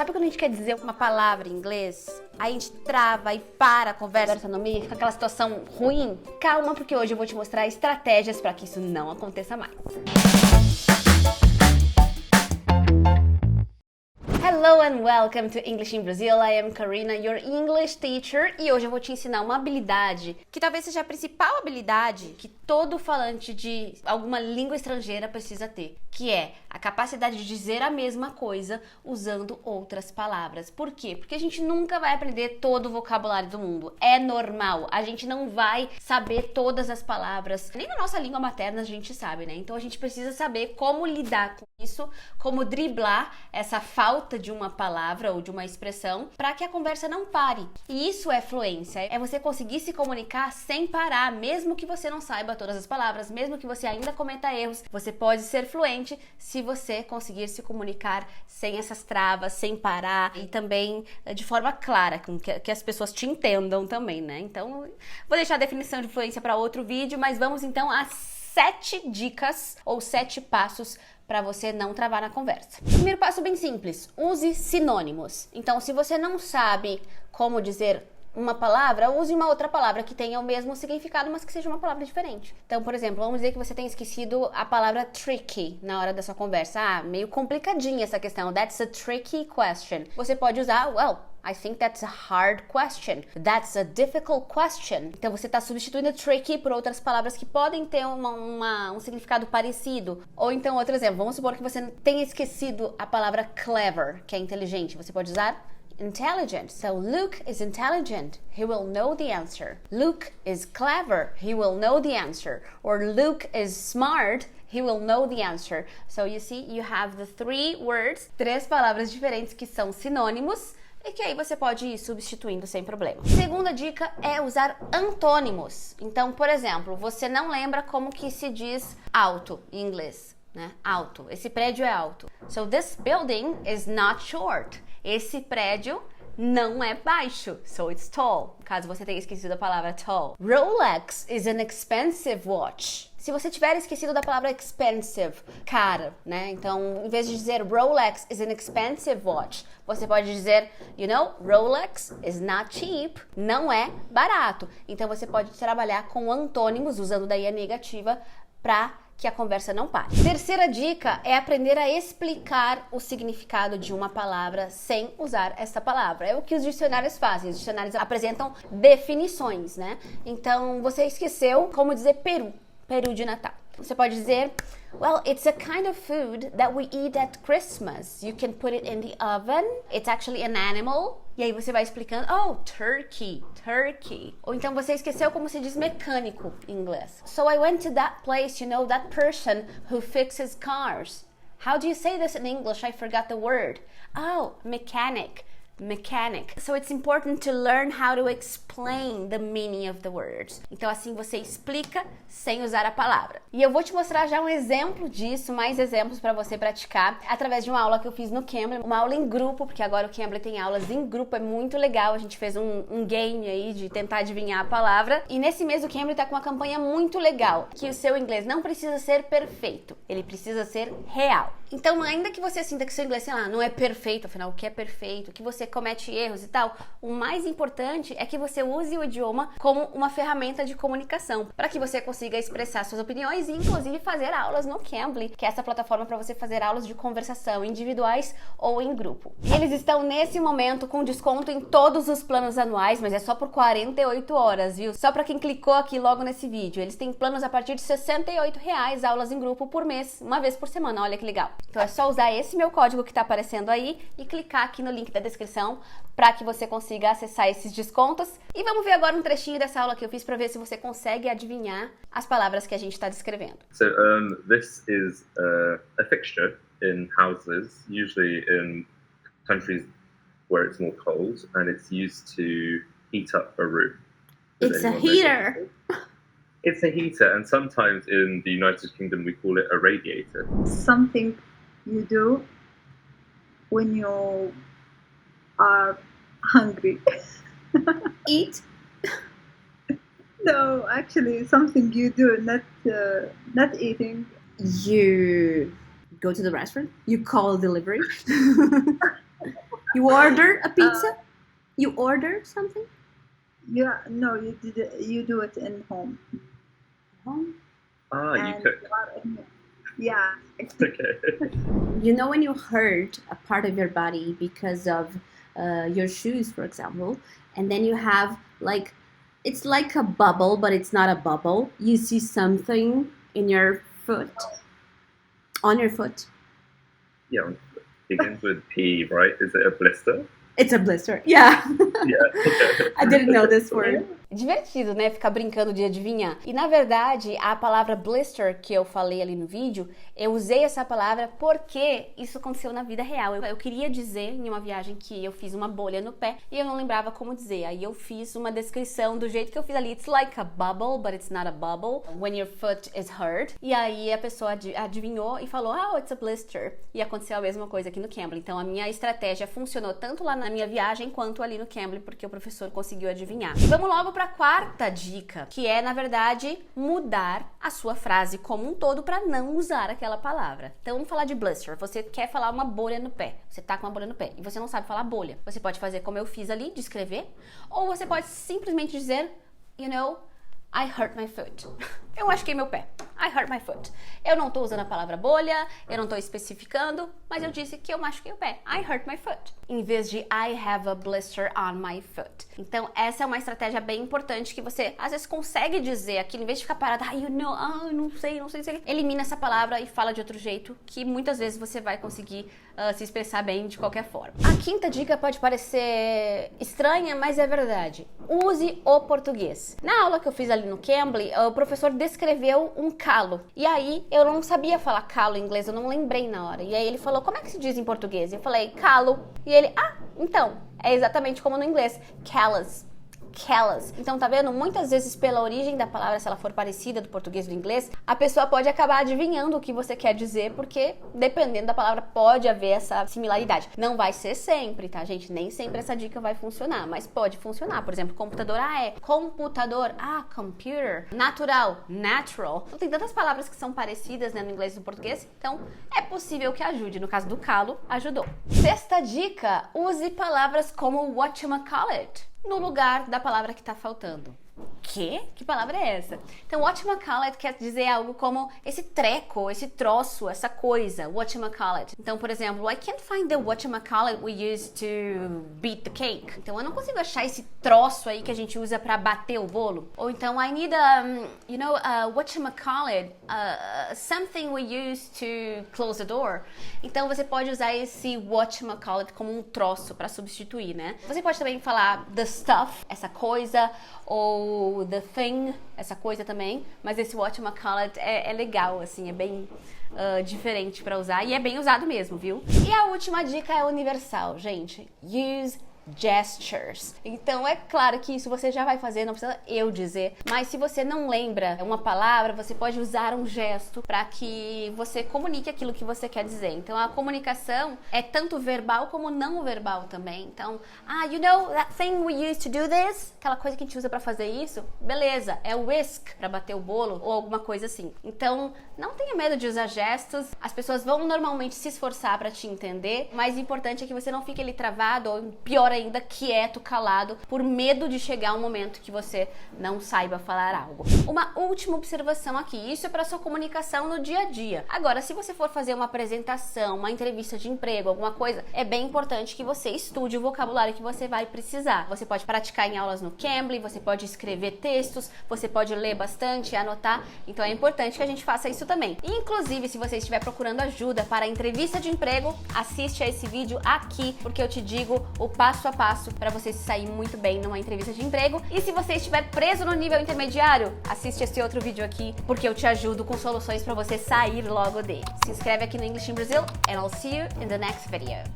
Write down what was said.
Sabe quando a gente quer dizer uma palavra em inglês? Aí a gente trava e para a conversa no meio, fica aquela situação ruim? Calma, porque hoje eu vou te mostrar estratégias para que isso não aconteça mais. Hello and welcome to English in Brazil. I am Karina, your English teacher, e hoje eu vou te ensinar uma habilidade que talvez seja a principal habilidade que todo falante de alguma língua estrangeira precisa ter, que é a capacidade de dizer a mesma coisa usando outras palavras. Por quê? Porque a gente nunca vai aprender todo o vocabulário do mundo. É normal. A gente não vai saber todas as palavras. Nem na nossa língua materna a gente sabe, né? Então a gente precisa saber como lidar com isso, como driblar essa falta de uma palavra ou de uma expressão para que a conversa não pare. E isso é fluência. É você conseguir se comunicar sem parar, mesmo que você não saiba todas as palavras, mesmo que você ainda cometa erros. Você pode ser fluente se você conseguir se comunicar sem essas travas, sem parar e também de forma clara, que as pessoas te entendam também, né? Então, vou deixar a definição de fluência para outro vídeo, mas vamos então às 7 dicas ou 7 passos para você não travar na conversa. Primeiro passo bem simples, use sinônimos. Então, se você não sabe como dizer uma palavra, use uma outra palavra que tenha o mesmo significado, mas que seja uma palavra diferente. Então, por exemplo, vamos dizer que você tenha esquecido a palavra tricky na hora da sua conversa. Ah, meio complicadinha essa questão. That's a tricky question. Você pode usar, well, I think that's a hard question. That's a difficult question. Então você está substituindo tricky por outras palavras que podem ter um significado parecido. Ou então, outro exemplo, vamos supor que você tenha esquecido a palavra clever, que é inteligente. Você pode usar intelligent. So Luke is intelligent. He will know the answer. Luke is clever. He will know the answer. Or Luke is smart. He will know the answer. So you see, you have the 3 words, 3 palavras diferentes que são sinônimos e que aí você pode ir substituindo sem problema. Segunda dica é usar antônimos. Então, por exemplo, você não lembra como que se diz alto em inglês, né? Alto. Esse prédio é alto. So this building is not short. Esse prédio não é baixo, so it's tall. Caso você tenha esquecido a palavra tall. Rolex is an expensive watch. Se você tiver esquecido da palavra expensive, cara, né? Então, em vez de dizer Rolex is an expensive watch, você pode dizer, you know, Rolex is not cheap. Não é barato. Então, você pode trabalhar com antônimos, usando daí a negativa, para que a conversa não pare. Terceira dica é aprender a explicar o significado de uma palavra sem usar essa palavra. É o que os dicionários fazem. Os dicionários apresentam definições, né? Então, você esqueceu como dizer peru, peru de Natal. Você pode dizer, well, it's a kind of food that we eat at Christmas. You can put it in the oven. It's actually an animal. E aí você vai explicando, oh, turkey, turkey. Ou então você esqueceu como se diz mecânico em inglês. So I went to that place, you know, that person who fixes cars. How do you say this in English? I forgot the word. Oh, mechanic. Mechanic. So it's important to learn how to explain the meaning of the words. Então assim você explica sem usar a palavra. E eu vou te mostrar já um exemplo disso, mais exemplos para você praticar através de uma aula que eu fiz no Cambly, uma aula em grupo, porque agora o Cambly tem aulas em grupo, é muito legal. A gente fez um game aí de tentar adivinhar a palavra. E nesse mês o Cambly tá com uma campanha muito legal, que o seu inglês não precisa ser perfeito, ele precisa ser real. Então, ainda que você sinta que seu inglês, sei lá, não é perfeito, afinal, o que é perfeito, que você comete erros e tal, o mais importante é que você use o idioma como uma ferramenta de comunicação, para que você consiga expressar suas opiniões e, inclusive, fazer aulas no Cambly, que é essa plataforma para você fazer aulas de conversação individuais ou em grupo. Eles estão, nesse momento, com desconto em todos os planos anuais, mas é só por 48 horas, viu? Só para quem clicou aqui logo nesse vídeo. Eles têm planos a partir de R$ 68, aulas em grupo por mês, uma vez por semana, olha que legal. Então é só usar esse meu código que está aparecendo aí e clicar aqui no link da descrição para que você consiga acessar esses descontos. E vamos ver agora um trechinho dessa aula que eu fiz para ver se você consegue adivinhar as palavras que a gente está descrevendo. So this is a fixture in houses, usually in countries where it's more cold, and it's used to heat up a room. It's a heater. It's a heater, and sometimes in the United Kingdom we call it a radiator. Something you do when you are hungry. Eat. No, actually, something you do, not eating. You go to the restaurant. You call delivery. You order a pizza? You order something? Yeah, no, you do it in home. Home? Ah, you And cook. Yeah. Okay. You know when you hurt a part of your body because of your shoes, for example, and then you have like, it's like a bubble, but it's not a bubble. You see something in your foot, on your foot. Yeah, begins with P, right? Is it a blister? It's a blister. Yeah. Yeah. I didn't know this word. Divertido, né? Ficar brincando de adivinhar. E na verdade, a palavra blister que eu falei ali no vídeo, eu usei essa palavra porque isso aconteceu na vida real. Eu queria dizer em uma viagem que eu fiz uma bolha no pé e eu não lembrava como dizer. Aí eu fiz uma descrição do jeito que eu fiz ali. It's like a bubble, but it's not a bubble. When your foot is hurt. E aí a pessoa adivinhou e falou, oh, it's a blister. E aconteceu a mesma coisa aqui no Cambly. Então a minha estratégia funcionou tanto lá na minha viagem quanto ali no Cambly, porque o professor conseguiu adivinhar. E vamos logo para a quarta dica, que é, na verdade, mudar a sua frase como um todo para não usar aquela palavra. Então vamos falar de blister. Você quer falar uma bolha no pé. Você tá com uma bolha no pé e você não sabe falar bolha. Você pode fazer como eu fiz ali, de escrever, ou você pode simplesmente dizer, you know, I hurt my foot. Eu machuquei meu pé. I hurt my foot. Eu não tô usando a palavra bolha, eu não tô especificando, mas eu disse que eu machuquei o pé. I hurt my foot. Em vez de I have a blister on my foot. Então, essa é uma estratégia bem importante que você, às vezes, consegue dizer aqui, em vez de ficar parada, you know, não sei. Elimina essa palavra e fala de outro jeito, que muitas vezes você vai conseguir se expressar bem de qualquer forma. A quinta dica pode parecer estranha, mas é verdade. Use o português. Na aula que eu fiz ali no Cambly, o professor descreveu um calo. E aí, eu não sabia falar calo em inglês, eu não lembrei na hora. E aí ele falou, como é que se diz em português? Eu falei, calo. E ele, então, é exatamente como no inglês, callous. Callous. Então, tá vendo? Muitas vezes, pela origem da palavra, se ela for parecida do português e do inglês, a pessoa pode acabar adivinhando o que você quer dizer, porque dependendo da palavra, pode haver essa similaridade. Não vai ser sempre, tá, gente? Nem sempre essa dica vai funcionar, mas pode funcionar. Por exemplo, computador, é computador, computer. Natural, natural. Então, tem tantas palavras que são parecidas, né, no inglês e no português, então é possível que ajude. No caso do calo, ajudou. Sexta dica, use palavras como whatchamacallit no lugar da palavra que tá faltando. Quê? Que palavra é essa? Então, whatchamacallit quer dizer algo como esse treco, esse troço, essa coisa, whatchamacallit. Então, por exemplo, I can't find the whatchamacallit we use to beat the cake. Então, eu não consigo achar esse troço aí que a gente usa pra bater o bolo. Ou então, I need whatchamacallit, something we use to close the door. Então, você pode usar esse whatchamacallit como um troço pra substituir, né? Você pode também falar the stuff, essa coisa, ou the thing, essa coisa também, mas esse whatchamacallit é legal, assim, é bem diferente pra usar e é bem usado mesmo, viu? E a última dica é universal, gente. Use gestures. Então é claro que isso você já vai fazer, não precisa eu dizer, mas se você não lembra uma palavra, você pode usar um gesto para que você comunique aquilo que você quer dizer. Então a comunicação é tanto verbal como não verbal também. Então, you know that thing we used to do this? Aquela coisa que a gente usa para fazer isso? Beleza, é o whisk para bater o bolo ou alguma coisa assim. Então, não tenha medo de usar gestos. As pessoas vão normalmente se esforçar para te entender, mas o importante é que você não fique ali travado ou pior ainda, quieto, calado, por medo de chegar um momento que você não saiba falar algo. Uma última observação aqui, isso é para sua comunicação no dia a dia. Agora, se você for fazer uma apresentação, uma entrevista de emprego, alguma coisa, é bem importante que você estude o vocabulário que você vai precisar. Você pode praticar em aulas no Cambly, você pode escrever textos, você pode ler bastante, anotar, então é importante que a gente faça isso também. Inclusive, se você estiver procurando ajuda para a entrevista de emprego, assiste a esse vídeo aqui, porque eu te digo o passo a passo para você se sair muito bem numa entrevista de emprego. E se você estiver preso no nível intermediário, assiste esse outro vídeo aqui, porque eu te ajudo com soluções para você sair logo dele. Se inscreve aqui no English in Brazil and I'll see you in the next video.